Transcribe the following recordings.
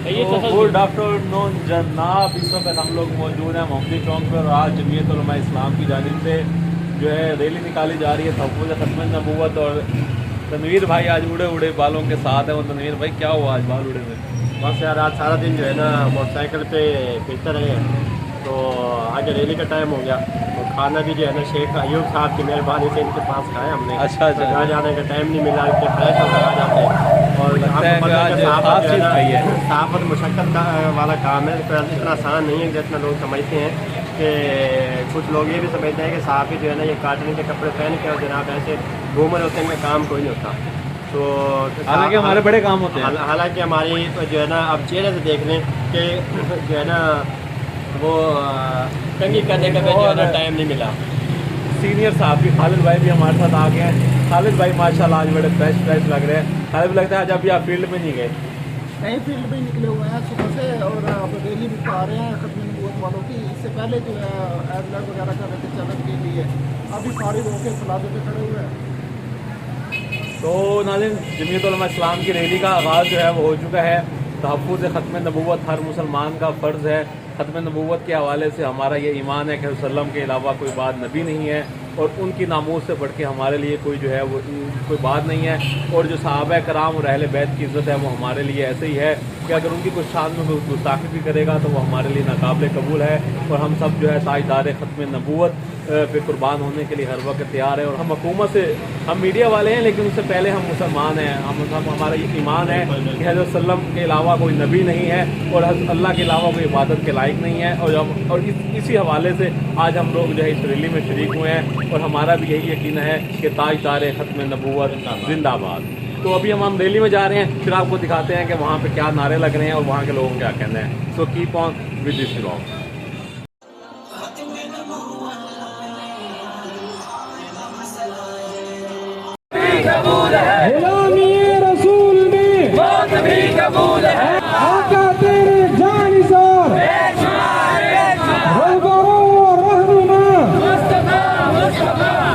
Good afternoon जनाब, इस वक्त हम लोग मौजूद हैं मोहम्मदी चौक पर और आज जमीयत उलमा इस्लाम की जानिब से जो है रैली निकाली जा रही है तहफ़्फ़ुज़ ख़त्म नबूवत। और तनवीर भाई आज उड़े उड़े बालों के साथ है। और तनवीर भाई क्या हुआ आज बाल उड़े हुए? बस यार आज सारा दिन जो है ना मोटरसाइकिल पे फिरते रहे, तो आगे रैली का टाइम हो गया। और खाना भी जो है ना शेख अयूब साहब की मेहरबानी से इनके पास खाया हमने। अच्छा। तो यहाँ जाने का टाइम नहीं मिला, इनके फ्रेश होकर आ जाते हैं। और साफ़त मुशक्क़त का वाला काम है, इतना आसान नहीं है जितना लोग समझते हैं। कि कुछ लोग ये भी समझते हैं कि साफ़ी जो है ना ये काटने के कपड़े पहन के और जनाब ऐसे घूम रहे होते हैं, इनका काम कोई नहीं होता। तो हालांकि हमारे बड़े काम होते हैं। हालांकि हमारी जो है ना अब चेहरे से देख लें कि जो है ना वो कंगी करने का जो है ना टाइम नहीं मिला। सीनियर साहब भी खालिद भाई भी हमारे साथ आ गए हैं। खालिद भाई माशाल्लाह आज बड़े फ्रेश लग रहे हैं। खालिद लगता है आज अभी आप फील्ड में नहीं गए? नए फील्ड में निकले हुए हैं सुबह से, और अब रैली भी आ रहे हैं ख़त्म नबूवत वालों की। इससे पहले जो है एडलग वगैरह कर रहे थे चलन के लिए, अभी फारिग होकर प्लाजो पे खड़े हुए हैं। तो नाज़रीन, जमीयत उलमा इस्लाम की रैली का आगाज़ जो है वो हो चुका है। तहफ़्फ़ुज़ ख़त्म नबूवत हर मुसलमान का फ़र्ज़ है। ख़त्म नबूवत के हवाले से हमारा ये ईमान है कि वसल्लम के अलावा कोई बात नबी नहीं है और उनकी नामूस से बढ़ के हमारे लिए कोई जो है वो कोई बात नहीं है। और जो सहाबा कराम और अहले बैत की इज़्ज़त है वो हमारे लिए ऐसे ही है कि अगर उनकी कुछ शान में गुस्ताखी भी करेगा तो वो हमारे लिए नाकाबिल कबूल है। और हम सब जो है ताजदार ख़त्म नबूवत पे कुर्बान होने के लिए हर वक्त तैयार है। और हम हुकूमत से, हम मीडिया वाले हैं लेकिन उससे पहले हम मुसलमान हैं। हम हमारा ये ईमान है कि हज़रत सल्लम के अलावा कोई नबी नहीं है और अल्लाह के अलावा कोई इबादत के लायक नहीं है। और इसी हवाले से आज हम लोग जो है इस रैली में शरीक हुए हैं और हमारा भी यही यकीन है कि ताजदार ख़त्म नबूवत जिंदाबाद। तो अभी हम रैली में जा रहे हैं, फिर आपको दिखाते हैं कि वहाँ पे क्या नारे लग रहे हैं और वहाँ के लोगों क्या कहना है। So keep on with this vlog. रसूल में मौत भी कबूल है, आका तेरे जानिसार रहबरो रहनुमा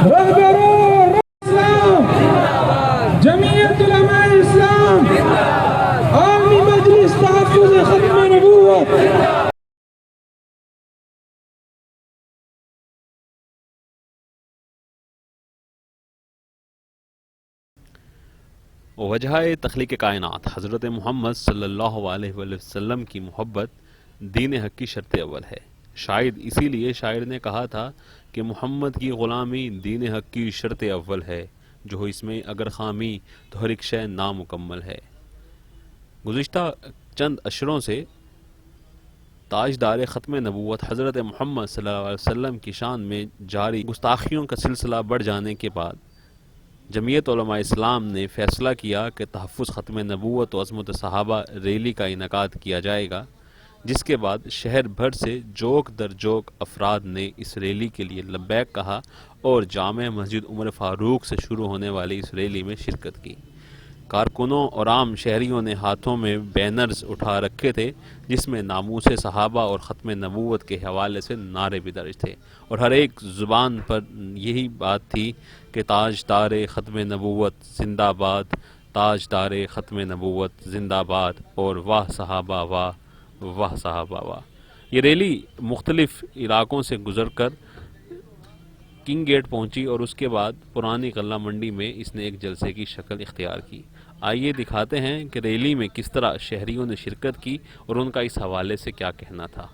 रहबरो इस्लाम जमीयत उलमा इस्लाम आमी मजलिस तहफ़्फ़ुज़ ख़त्म नबूवत। वजह तख्लीक़ कायनात हज़रत मुहम्मद सल्लल्लाहु अलैहि वसल्लम की मोहब्बत दीन हक़ की शर्त अव्वल है। शायद इसीलिए शायर ने कहा था कि मोहम्मद की ग़ुलामी दीन हक़ की शर्त अव्वल है, जो हो इसमें अगर खामी तो हर एक शय नामुकम्मल है। गुज़िश्ता चंद अशरों से ताजदार ख़त्म नबूवत हज़रत मुहम्मद सल्लल्लाहु अलैहि वसल्लम की शान में जारी गुस्ताखियों का सिलसिला बढ़ जाने के बाद जमीयत उलमा इस्लाम ने फ़ैसला किया कि तहफ़्फ़ुज़ ख़त्म नबूवत व अज़मत सहाबा रैली का इनेकाद किया जाएगा, जिसके बाद शहर भर से जोक दर जोक अफराद ने इस रैली के लिए लब्बैक कहा और जामे मस्जिद उमर फ़ारूक से शुरू होने वाली इस रैली में शिरकत की। कारकुनों और आम शहरियों ने हाथों में बैनर्स उठा रखे थे जिसमें नामूस सहाबा और ख़त्म नबूवत के हवाले से नारे भी दर्ज थे और हर एक ज़ुबान पर यही बात थी कि ताजदार ख़त्म नबूवत जिंदाबाद, ताजदार ख़त्म नबूवत जिंदाबाद और वाह सहाबा वाह, वाह सहाबा वाह। ये रैली मुख्तलिफ़ इलाक़ों से गुज़र कर किंग गेट पहुंची और उसके बाद पुरानी गल्ला मंडी में इसने एक जलसे की शक्ल इख्तियार की। आइए दिखाते हैं कि रैली में किस तरह शहरियों ने शिरकत की और उनका इस हवाले से क्या कहना था।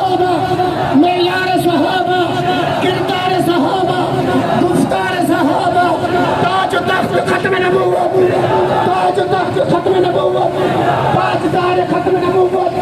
सहाबा, मेयार सहाबा, किरदार सहाबा, गुफ्तार सहाबा, ताज तख्त खत्म नबूवत, ताज तख्त खत्म नबूवत, ताजदार खत्म नबूवत।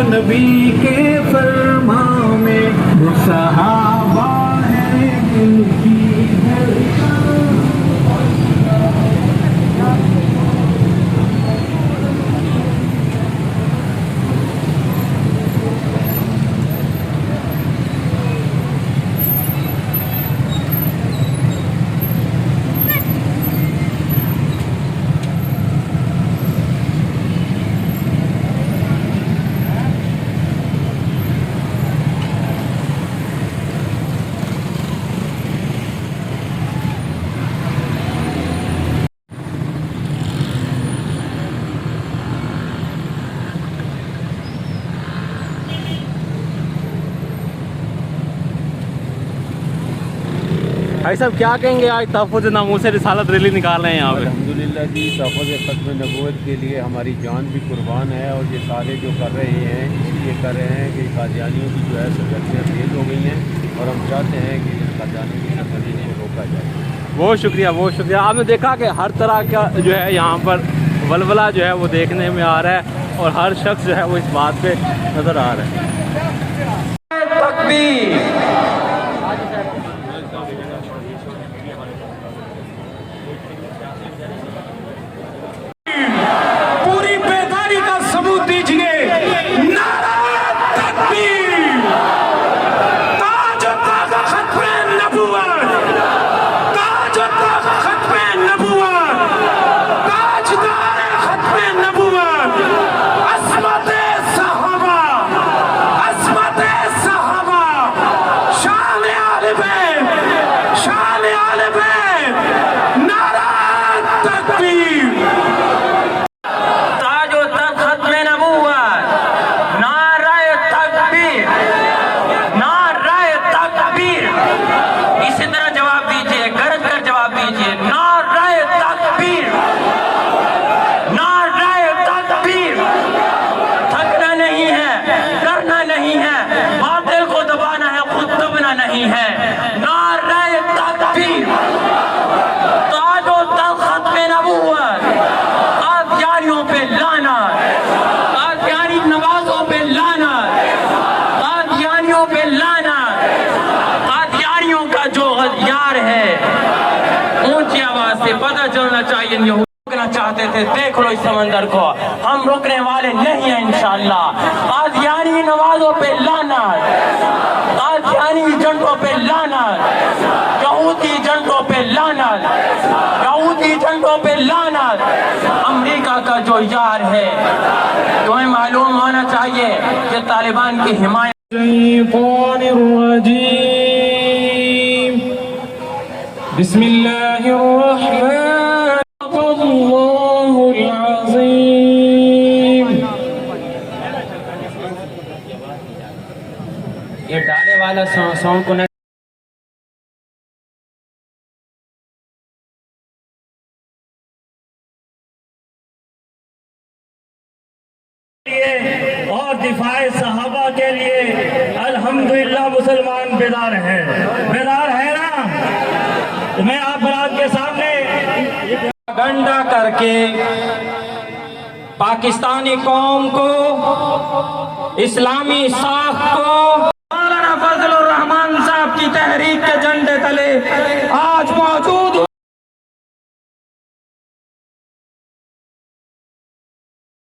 नबी के फरमा में वो सहाबा है उनकी भाई साहब क्या कहेंगे, आज तहफ़्फ़ुज़ नामूस रिसालत रैली निकाल रहे हैं यहाँ पे? अल्हम्दुलिल्लाह जी, तहफ़्फ़ुज़ ख़त्म नबूवत के लिए हमारी जान भी कुर्बान है, और ये सारे जो कर रहे हैं इसलिए कर रहे हैं कि कादियानियों की जो है सरगर्मियाँ तेज़ हो गई हैं, और हम चाहते हैं कि कादियानियों की सरगर्मी को रोका जाए। बहुत शुक्रिया, बहुत शुक्रिया। आपने देखा कि हर तरह का जो है यहाँ पर वलवला जो है वो देखने में आ रहा है, और हर शख्स जो है वो इस बात पे नज़र आ रहा है। पूरी बेदारी का सबूत दीजिए। नारा तकबीर, ताज तख्त खत्म नबूवत, ताज तख्त खत्म नबूवत, ताजदार खत्म नबूवत, असमत सहाबा, असमत सहाबा, शान आले बैत, शान आले बैत, नारा तकबीर। पता चलना चाहिए, ये रोकना चाहते थे। देख लो इस समंदर को, हम रोकने वाले नहीं हैं इंशाअल्लाह। कादियानी नवाजों पे लानत, कादियानी एजेंटों पे लानत, यहूदी एजेंटों पे लानत, यहूदी एजेंटों पे लानत। अमेरिका का जो यार है, तुम्हें मालूम होना चाहिए कि तालिबान की हिमायत। बिस्मिल्लाहिर्रहमानिर्रहीम। ये डाले वाला साउंड को नहीं और दिफाए सहाबा के लिए अल्हम्दुलिल्लाह मुसलमान बेदार है ना। तो मैं आप बरात के सामने गंडा करके पाकिस्तानी कौम को, इस्लामी साख को, मौलाना फजलुर रहमान साहब की तहरीक के झंडे तले